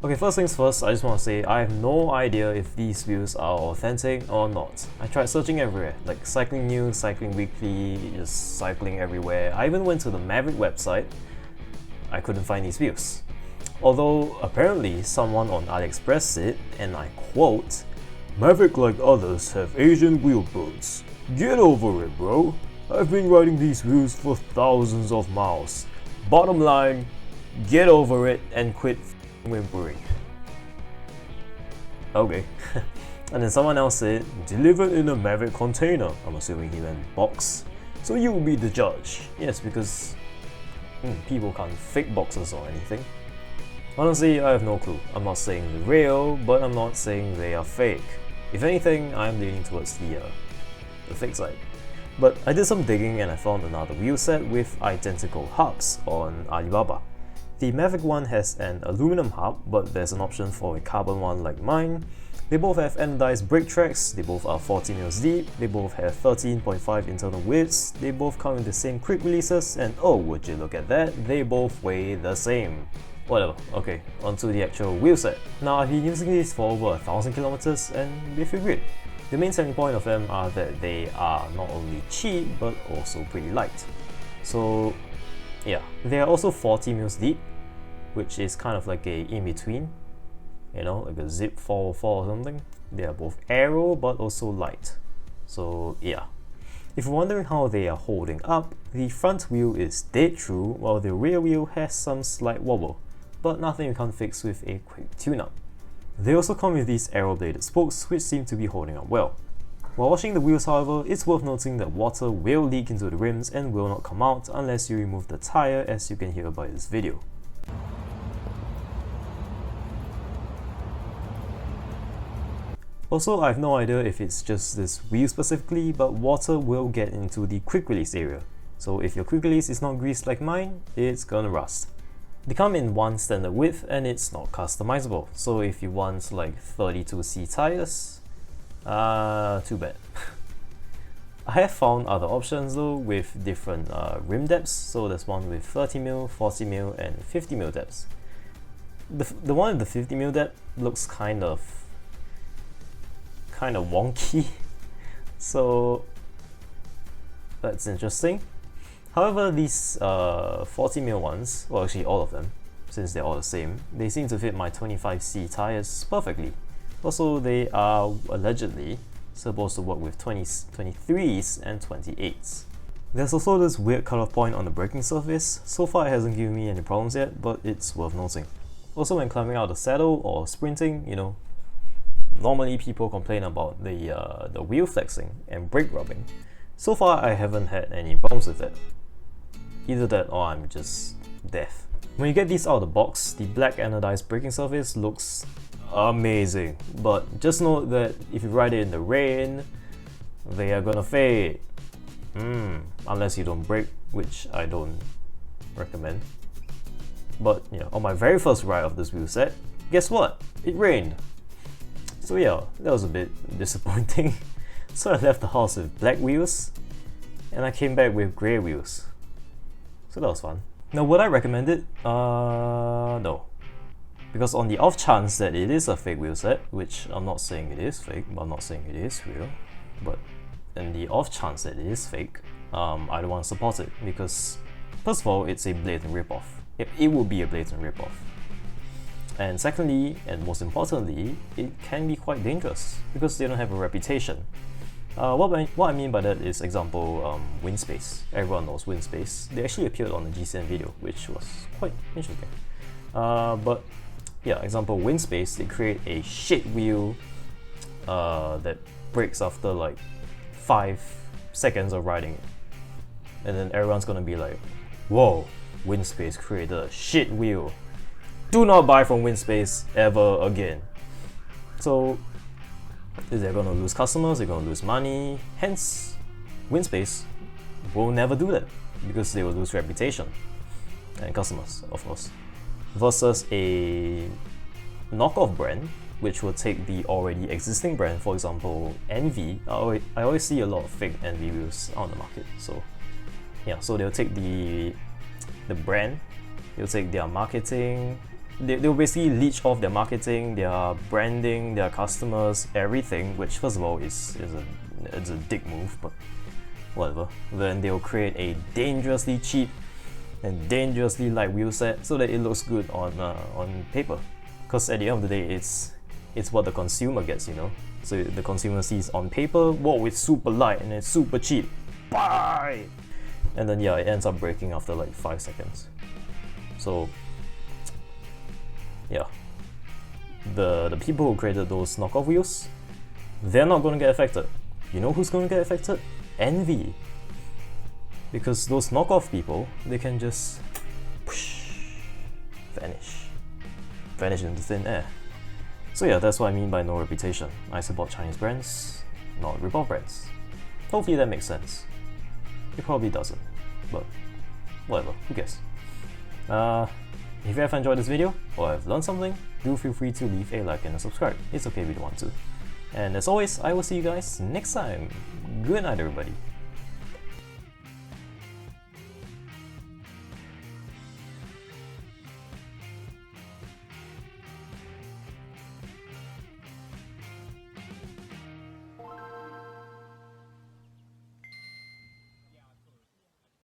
Okay, first things first, I just want to say I have no idea if these wheels are authentic or not. I tried searching everywhere, like Cycling News, Cycling Weekly, just cycling everywhere. I even went to the Mavic website. I couldn't find these wheels. Although apparently someone on AliExpress said, and I quote, "Mavic like others have Asian wheel boats. Get over it, bro. I've been riding these wheels for thousands of miles. Bottom line, get over it and quit whimpering." Okay. And then someone else said, "Delivered in a Mavic container." I'm assuming he meant box. "So you will be the judge." Yes, because people can't fake boxes or anything. Honestly, I have no clue. I'm not saying they're real, but I'm not saying they are fake. If anything, I'm leaning towards the fake side. But I did some digging and I found another wheel set with identical hubs on Alibaba. The Mavic one has an aluminum hub, but there's an option for a carbon one like mine. They both have anodized brake tracks, they both are 40mm deep, they both have 13.5 internal widths, they both come with the same quick releases, and oh, would you look at that, they both weigh the same. Whatever, okay, onto the actual wheel set. Now, I've been using these for over 1,000 kilometers and they feel great. The main selling point of them are that they are not only cheap but also pretty light. So yeah, they are also 40mm deep, which is kind of like a in-between, you know, like a Zip 404 or something. They are both aero but also light. So yeah. If you're wondering how they are holding up, the front wheel is dead true while the rear wheel has some slight wobble, but nothing you can't fix with a quick tune-up. They also come with these aero-bladed spokes which seem to be holding up well. While washing the wheels, however, it's worth noting that water will leak into the rims and will not come out unless you remove the tire, as you can hear by this video. Also, I have no idea if it's just this wheel specifically, but water will get into the quick release area. So if your quick release is not greased like mine, it's gonna rust. They come in one standard width and it's not customizable. So if you want like 32C tires, too bad. I have found other options though with different rim depths. So there's one with 30mm, 40mm and 50mm depths. The one with the 50mm depth looks kind of wonky, so that's interesting. However, these 40mm ones, well actually all of them, since they're all the same, they seem to fit my 25C tires perfectly. Also, they are allegedly supposed to work with 23s and 28s. There's also this weird cutoff point on the braking surface. So far it hasn't given me any problems yet, but it's worth noting. Also, when climbing out of the saddle or sprinting, you know, normally people complain about the wheel flexing and brake rubbing. So far I haven't had any problems with that. Either that or I'm just deaf. When you get these out of the box, the black anodized braking surface looks amazing. But just note that if you ride it in the rain, they are gonna fade. Unless you don't brake, which I don't recommend. But yeah, on my very first ride of this wheel set, guess what? It rained. So yeah, that was a bit disappointing. So I left the house with black wheels and I came back with grey wheels. So that was fun. Now, would I recommend it? No. Because on the off chance that it is a fake wheel set, which I'm not saying it is fake, but I'm not saying it is real, but in the off chance that it is fake, I don't want to support it because first of all, it's a blatant ripoff. It will be a blatant ripoff. And secondly, and most importantly, it can be quite dangerous because they don't have a reputation. What I mean by that is, example, WinSpace. Everyone knows WinSpace. They actually appeared on the GCN video, which was quite interesting. But yeah, example, WinSpace, they create a shit wheel that breaks after like 5 seconds of riding it. And then everyone's gonna be like, whoa, WinSpace created a shit wheel. Do not buy from WinSpace ever again. So they're gonna lose customers, they're gonna lose money, hence WinSpace will never do that because they will lose reputation and customers, of course. Versus a knockoff brand, which will take the already existing brand, for example, Envy. I always see a lot of fake Envy wheels on the market. So yeah, so they'll take the brand, they'll take their marketing, they'll basically leech off their marketing, their branding, their customers, everything, which first of all it's a dick move, but whatever. Then they'll create a dangerously cheap and dangerously light wheelset so that it looks good on paper. Because at the end of the day, it's what the consumer gets, you know. So the consumer sees on paper, whoa, it's super light and it's super cheap. Buy! And then yeah, it ends up breaking after like 5 seconds. So yeah, the people who created those knockoff wheels, they're not going to get affected. You know who's going to get affected? Envy. Because those knockoff people, they can just vanish into thin air. So yeah, that's what I mean by no reputation. I support Chinese brands, not rip-off brands. Hopefully that makes sense. It probably doesn't, but whatever, who cares? If you have enjoyed this video, or have learned something, do feel free to leave a like and a subscribe. It's okay if you don't want to. And as always, I will see you guys next time. Good night, everybody.